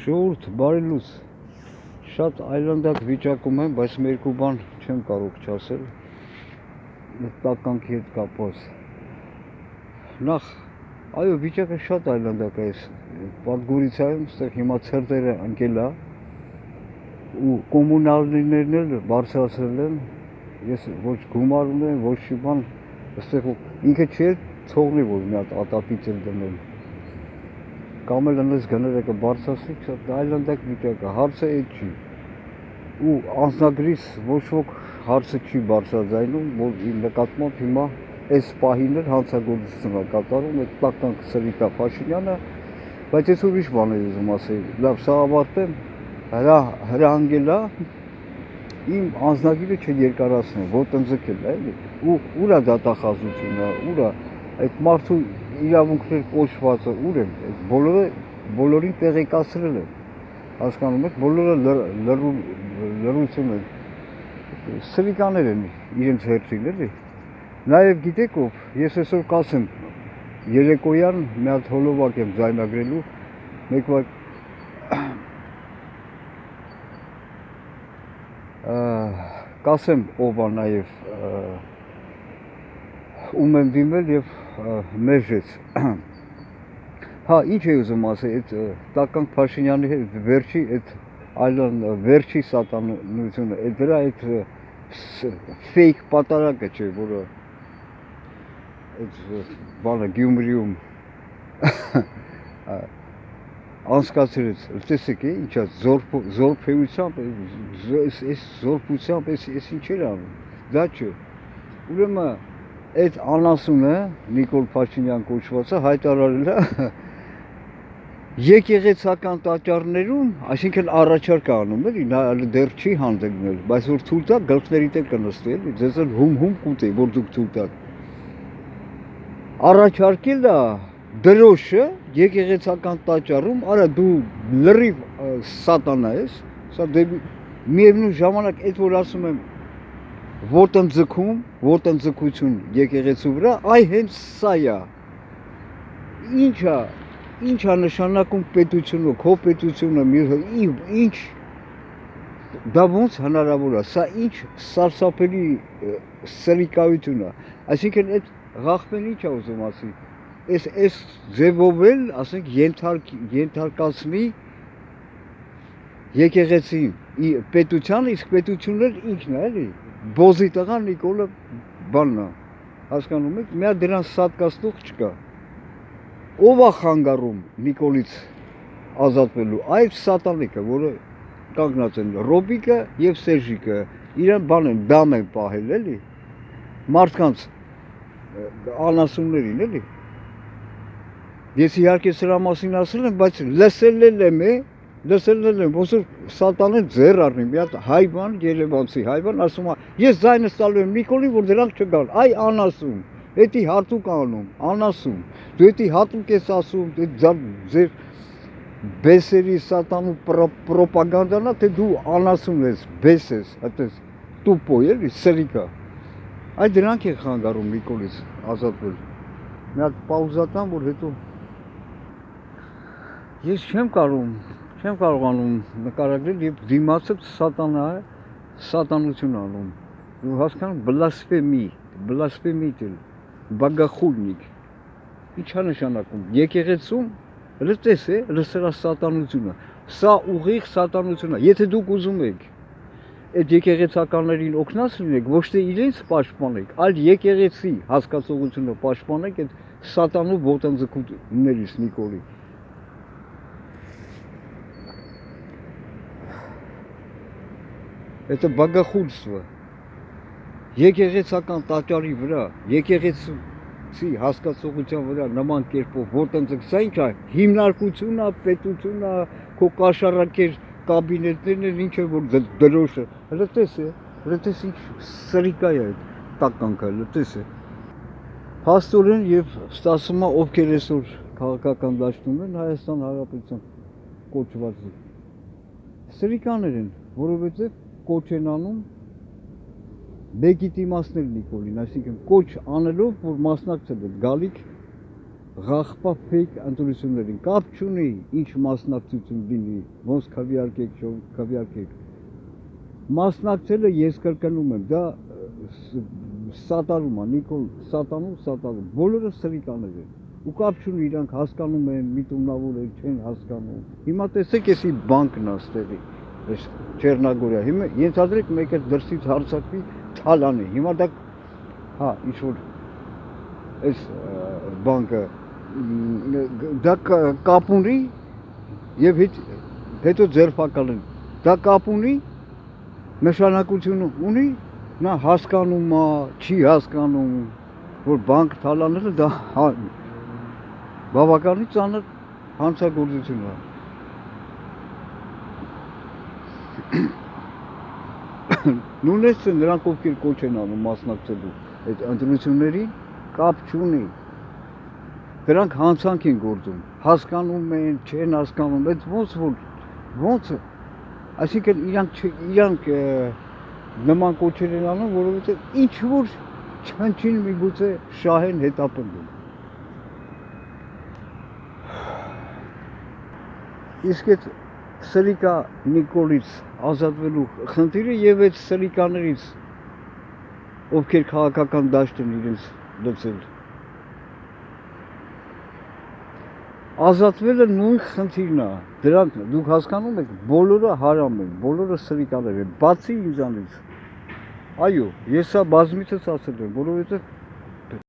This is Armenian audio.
Ժողովուրդ, բարի լույս, շատ այլանդակ վիճակում եմ, բայց մի երկու բան չեմ կարող չասել տականքի հետ կապված։ Նախ, այո, վիճակը շատ այլանդակ է, Պատգորիցայում, ստեղ հիմա ցրտերը ընկել է ու կոմունալներն էլ բարձրացրել են, ես ոչ գումար ունեմ, ոչ մի բան, ստեղ ինքը չէ թողնի, որ մի հատ ատապից էլ դնել։ Կամ էլ այնպես գները կբարձրացնի, շատ այլանդակ վիճակ է, հարցը այդ չի։ Ու անձնագրիս ոչ ոք հարցը չի բարձրաձայնում, որ իմ նկատմամբ հիմա այս պահին էլ հանցագործություն է կատարում այդ տականք Սրիկա Փաշինյանը, բայց ես ուրիշ բան եմ ուզում ասել, լավ, սա ավարտեմ, հրահանգել է, իմ անձնագիրը չերկարացնեմ, ոտնձգել է, էլի, ու ուր է դատախազությունը, ուր է այդ մարդու իրավունքներ կոչվածը, ուր են, բոլորին տեղեկացրել են, հասկանում եք, բոլորը լռություն են, Սրիկաներ են իրենց հերթին, էլի, նաև գիտեք ով, ես այսօր կասեմ, երեկոյան մի հատ հոլովակ եմ ձայնագրելու, մեկ վայր կասեմ ով է նաև ում եմ դիմել և մերժեց։ Հա, ինչ է ուզում ասել, այդ տականք Փաշինյանի հետ վերջի այդ այլն վերջի սատանությունը, դրա այդ ֆեյք պատարակը չէ, որը այդ բանը Գյումրիում անցկացրեց, տեսեք է, ինչա զորփեությամբ, այս զորփությամբ, այս ինչեր անում, դա չէ, ուրեմն այդ անասունը, Նիկոլ Փաշինյան կոչվածը հայտարարել է եկեղեցական տաճարներում, այսինքն առաջարկ է անում, էլի, նա դեռ չի հանդգնել, բայց որ թույլ տա գլխների տակ կնստի, էլի, ձեզ էլ հում կուտի, որ դուք թույլ տաք։ Առաջարկել է դրոշը եկեղեցական տաճարում, արա դու լրիվ սատանա ես, սա դեպի միևնույն ժամանակ այդ որ ասում եմ ոտնձգություն եկեղեցու վրա, այ հենց սա է։ Ինչ է նշանակում պետությունը, քո պետությունը, ինչ դա ոնց հնարավոր է, սա ինչ սարսափելի սրիկայություն է, այսինքն այդ ղախմեն ինչ է ուզում ասի, այս ձևով էլ, ասենք, ենթարկացնի եկեղեցին պետությանը, իսկ պետությունն էլ ինքն է, էլի, բոզի տղա Նիկոլը բանն է, հասկանում եք, մի հատ դրան սատկացնող չկա, ով է խանգարում Նիկոլից ազատվելու, այդ սատանիկը, որը կանգնած են Ռոբիկը և Սերժիկը, իրան բան են, դամ են պահել, էլի, մարդկանց անասուններին, էլի, ես իհարկե սրա մասին ասել եմ, բայց լսել եմ, ոնց որ սատանեն ձեռ առնի, մի հատ հայվան, երևանցի հայվան, ասում է, ես ձայնս տալու եմ Նիկոլին, որ դրանք չգան, այ անասուն, էդի հատուկ անում, անասուն, դու էդի հատուկ ես ասում, ձեր բեսերի սատանու պրոպագանդանա, թե դու անասուն ես, բես ես, այդպես տուպո, էլի, սրիկա, այ դրանք են խանգարում Նիկոլից ազատվել, մի հատ պաուզատան, որ հետո ես չեմ կարողանում նկարագրել և դիմացը սատանա է, սատանություն անում, դու հասկանում բլասֆեմիտել, բագախուլնիկ, ինչ է նշանակում, եկեղեցում լծես է, լսրա սատանությունը, սա ուղիղ սատանություն է, եթե դուք ուզում եք այդ եկեղեցականներին օգնած լինեք, ոչ թե իրենց պաշտպանեք, այլ եկեղեցի հասկացողությունը պաշտպանեք այդ սատանու ոտնձգություններից Նիկոլի։ Это բագախուլство, եկեղեցական տաճարի վրա, եկեղեցի հասկացողության վրա նման կերպով ոտնձգ, սա ինչ է, հիմնարկություն է, պետություն է, քո կաշառակեր կաբինետներն են, ինչ է, որ դրոշը, լտես ինչ սրիկա է այդ տականքը, լտես է։ Փաստորեն և ստացվում է ովքեր այսօր քաղաքական դաշտում են Հայաստան Հանրապետության կոչվածի։ Սրիկաներ են, որովհետև կոչ են անում լեգիտիմացնել Նիկոլին, այսինքն կոչ անելով, որ մասնակցել է գալիք ղախպա ֆեյք ընտրություններին կապ չունի ինչ մասնակցություն լինի, ոնց քվեարկեք, քվեարկեք։ Մասնակցելը ես կրկնում եմ, դա սատարում է, Նիկոլ սատանում, բոլորը սրիկաներ են։ Ու կապ չունի իրանք հասկանում են, միտումնավոր են, չեն հասկանում։ Հիմա տեսեք, էսի բանկն է ստեղի, այս Չեռնագորիա։ Հիմա ենթադրեք մեկը դրսից հարցակվի թալանի։ Հիմա դա հա, ինչ որ այս բանկը դա կապ ունի եւ հետո ձերբակալեն։ Դա կապ ունի, նշանակություն ունի, նա հասկանում է, չի հասկանում, որ բանկ թալանելը դա բավականին ծանր հանցագործություն է։ Նույնիսկ նրանք ովքեր կոչ են անում մասնակցելու այդ ընտրություններին, կապ չունի։ Դրանք հանցանք են գործում, հասկանում են, չեն հասկանում, այդ ոնց այսինքն իրանք նման կոչեր են անում, որովհետև ինչ որ չնչին միգուցե շահեն հետապնդում։ Իսկ այդ սրիկա Նիկոլից ազատվելու խնդիրը եւ այդ սրիկաներից, ովքեր քաղաքական դաշտ են իրենց լցել, ազատվելը նույն խնդիրն է, դրանք դուք հասկանում եք, բոլորը հարամ են, բոլորը սրիկաներ են, բացի ինձանից։ Այո, ես սա բազմիցս ասել եմ, որովհետև